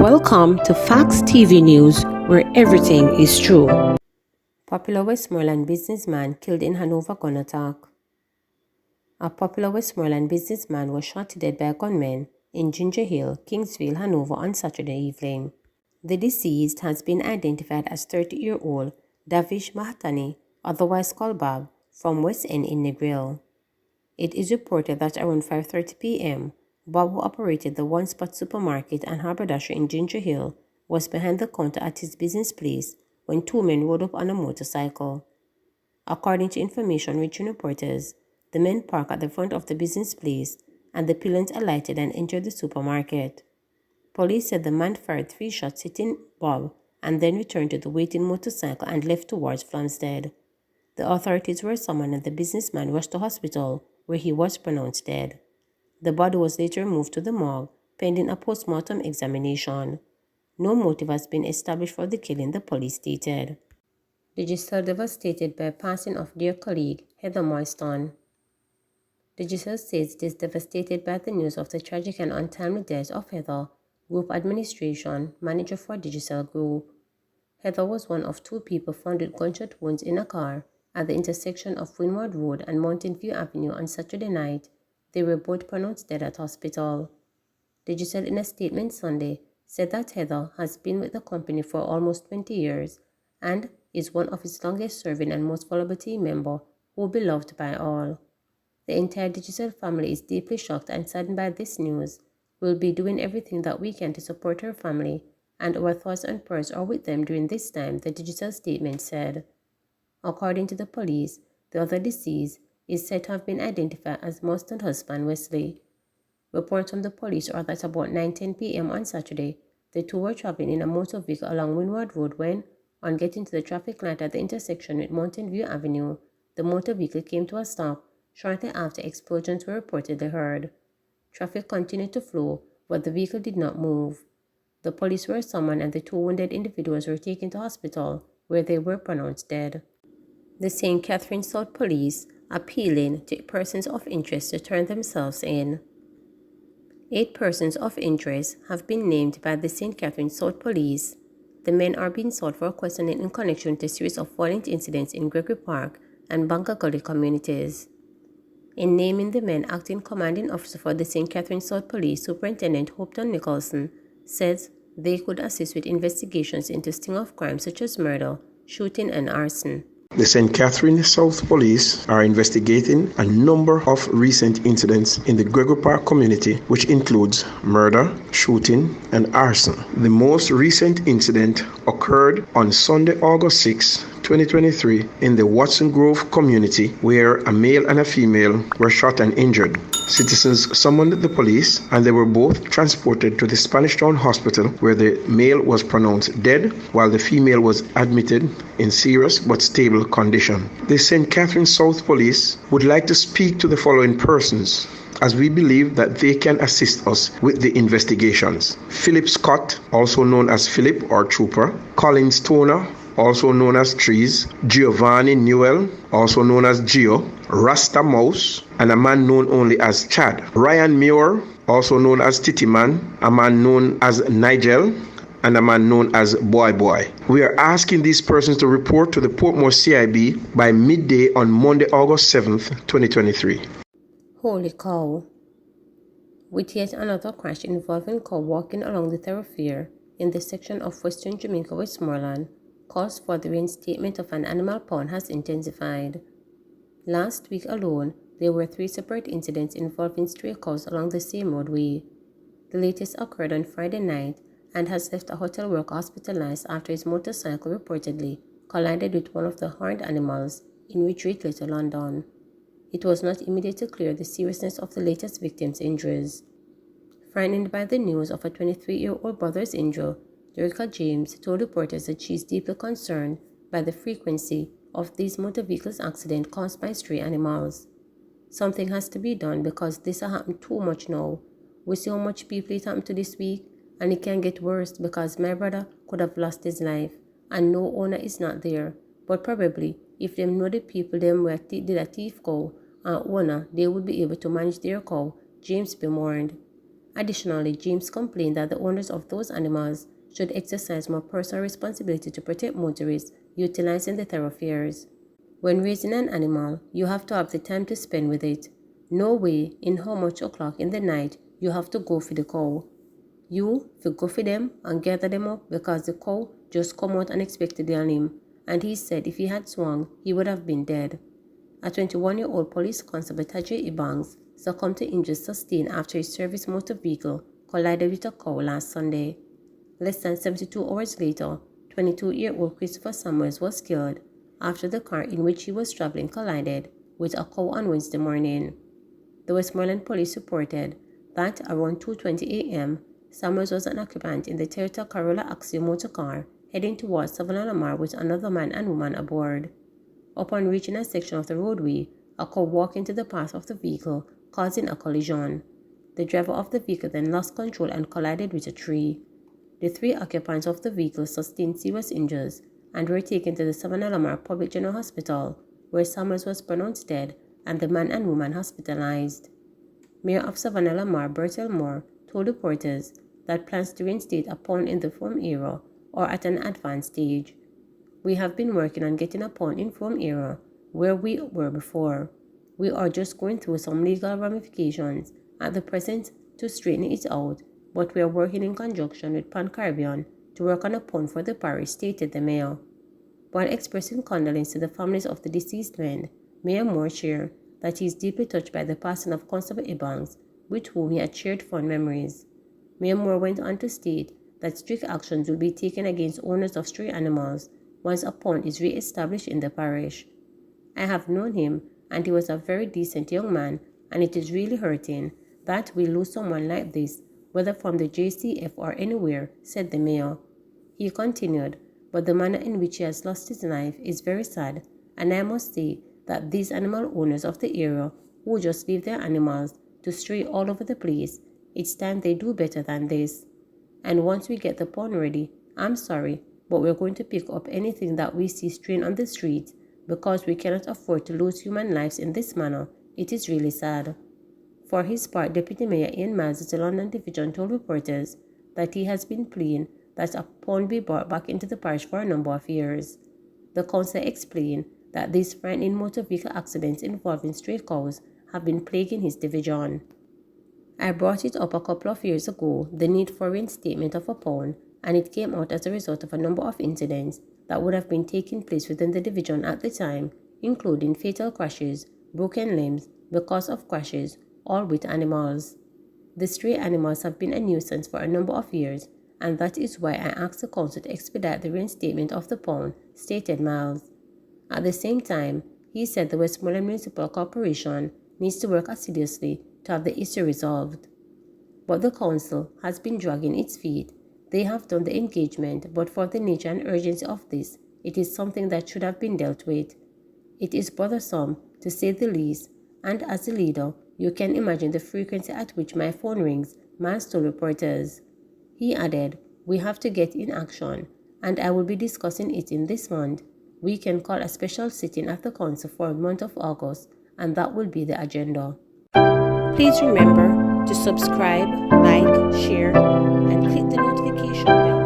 Welcome to Facts TV News, where everything is true. Popular Westmoreland businessman killed in Hanover gun attack. A popular Westmoreland businessman was shot to death by gunmen in Ginger Hill, Kingsville, Hanover on Saturday evening. The deceased has been identified as 30-year-old Davish Mahatani, otherwise called Bob, from West End in Negril. It is reported that around 5:30 p.m., Bob, who operated the One Spot supermarket and haberdashery in Ginger Hill, was behind the counter at his business place when two men rode up on a motorcycle. According to information reaching reporters, the men parked at the front of the business place and the pillions alighted and entered the supermarket. Police said the man fired 3 shots hitting Bob and then returned to the waiting motorcycle and left towards Flamstead. The authorities were summoned and the businessman rushed to hospital where he was pronounced dead. The body was later moved to the morgue, pending a post-mortem examination. No motive has been established for the killing, the police stated. Digicel devastated by passing of dear colleague Heather Moyston. Digicel says it is devastated by the news of the tragic and untimely death of Heather, Group Administration Manager for Digicel Group. Heather was one of 2 people found with gunshot wounds in a car at the intersection of Windward Road and Mountain View Avenue on Saturday night. They were both pronounced dead at hospital. Digicel, in a statement Sunday, said that Heather has been with the company for almost 20 years and is one of its longest-serving and most valuable team member who beloved by all. The entire Digicel family is deeply shocked and saddened by this news. We'll be doing everything that we can to support her family, and our thoughts and prayers are with them during this time, the Digicel statement said. According to the police, the other deceased is said to have been identified as Moyston's husband, Wesley. Reports from the police are that about 9:10 p.m. on Saturday, the two were traveling in a motor vehicle along Windward Road when, on getting to the traffic light at the intersection with Mountain View Avenue, the motor vehicle came to a stop. Shortly after, explosions were reportedly heard. Traffic continued to flow, but the vehicle did not move. The police were summoned and the 2 wounded individuals were taken to hospital, where they were pronounced dead. The St. Catherine South Police appealing to persons of interest to turn themselves in. 8 persons of interest have been named by the St. Catherine South Police. The men are being sought for questioning in connection to a series of violent incidents in Gregory Park and Bunker Gully communities. In naming the men, acting commanding officer for the St. Catherine South Police, Superintendent Hopton Nicholson, says they could assist with investigations into sting of crimes such as murder, shooting, and arson. The St. Catherine South Police are investigating a number of recent incidents in the Gregory Park community, which includes murder, shooting, and arson. The most recent incident occurred on Sunday, August 6, 2023, in the Watson Grove community, where a male and a female were shot and injured. Citizens summoned the police and they were both transported to the Spanish Town Hospital, where the male was pronounced dead while the female was admitted in serious but stable condition. The St. Catherine South Police would like to speak to the following persons, as we believe that they can assist us with the investigations. Philip Scott, also known as Philip or Trooper, Colin Stoner, also known as Trees, Giovanni Newell, also known as Gio, Rasta Mouse, and a man known only as Chad, Ryan Muir, also known as Titiman, a man known as Nigel, and a man known as Boy Boy. We are asking these persons to report to the Portmore CIB by midday on Monday, August 7th, 2023. Holy cow. With yet another crash involving cow walking along the thoroughfare in the section of Western Jamaica, Westmoreland, calls for the reinstatement of an animal pound has intensified. Last week alone, there were 3 separate incidents involving stray cows along the same roadway. The latest occurred on Friday night and has left a hotel worker hospitalized after his motorcycle reportedly collided with one of the horned animals in Retreat, Little London. It was not immediately clear the seriousness of the latest victim's injuries. Frightened by the news of a 23-year-old brother's injury, Jerica James told reporters that she is deeply concerned by the frequency of these motor vehicles accidents caused by stray animals. Something has to be done because this has happened too much now. We see how much people it happened to this week, and it can get worse because my brother could have lost his life and no owner is not there. But probably if them know the people them were did a thief cow and owner, they would be able to manage their cow, James bemoaned. Additionally, James complained that the owners of those animals should exercise more personal responsibility to protect motorists utilizing the thoroughfares. When raising an animal, you have to have the time to spend with it. No way in how much o'clock in the night you have to go for the cow. You go for them and gather them up because the cow just come out unexpectedly on him, and he said if he had swung, he would have been dead. A 21-year-old police constable Tajay Ibangs succumbed to injuries sustained after his service motor vehicle collided with a cow last Sunday. Less than 72 hours later, 22-year-old Christopher Samuels was killed after the car in which he was traveling collided with a cow on Wednesday morning. The Westmoreland police reported that around 2:20 a.m., Samuels was an occupant in the Toyota Corolla Axio motor car heading towards Savannah Lamar with another man and woman aboard. Upon reaching a section of the roadway, a cow walked into the path of the vehicle, causing a collision. The driver of the vehicle then lost control and collided with a tree. The 3 occupants of the vehicle sustained serious injuries and were taken to the Savannah Lamar Public General Hospital, where Samuels was pronounced dead and the man and woman hospitalized. Mayor of Savannah Lamar, Bertel Moore, told reporters that plans to reinstate a pond in the Foam era are at an advanced stage. We have been working on getting a pond in Foam era where we were before. We are just going through some legal ramifications at the present to straighten it out, but we are working in conjunction with Pan Caribbean to work on a pond for the parish, stated the mayor. While expressing condolence to the families of the deceased men, Mayor Moore shared that he is deeply touched by the passing of Constable Ibangs, with whom he had shared fond memories. Mayor Moore went on to state that strict actions will be taken against owners of stray animals once a pond is re-established in the parish. I have known him, and he was a very decent young man, and it is really hurting that we lose someone like this, whether from the JCF or anywhere, said the mayor. He continued, but the manner in which he has lost his life is very sad, and I must say that these animal owners of the area who just leave their animals to stray all over the place, it's time they do better than this. And once we get the pond ready, I'm sorry, but we're going to pick up anything that we see straying on the streets because we cannot afford to lose human lives in this manner. It is really sad. For his part, Deputy Mayor Ian Miles of the London Division told reporters that he has been pleading that a pond be brought back into the parish for a number of years. The councillor explained that these frightening motor vehicle accidents involving stray cows have been plaguing his division. I brought it up a couple of years ago, the need for reinstatement of a pond, and it came out as a result of a number of incidents that would have been taking place within the division at the time, including fatal crashes, broken limbs because of crashes, all with animals. The stray animals have been a nuisance for a number of years, and that is why I asked the council to expedite the reinstatement of the pond, stated Miles. At the same time, he said the Westmoreland Municipal Corporation needs to work assiduously to have the issue resolved. But the council has been dragging its feet. They have done the engagement, but for the nature and urgency of this, it is something that should have been dealt with. It is bothersome, to say the least, and as a leader, you can imagine the frequency at which my phone rings, Miles told reporters. He added, we have to get in action, and I will be discussing it in this month. We can call a special sitting at the council for the month of August, and that will be the agenda. Please remember to subscribe, like, share, and click the notification bell.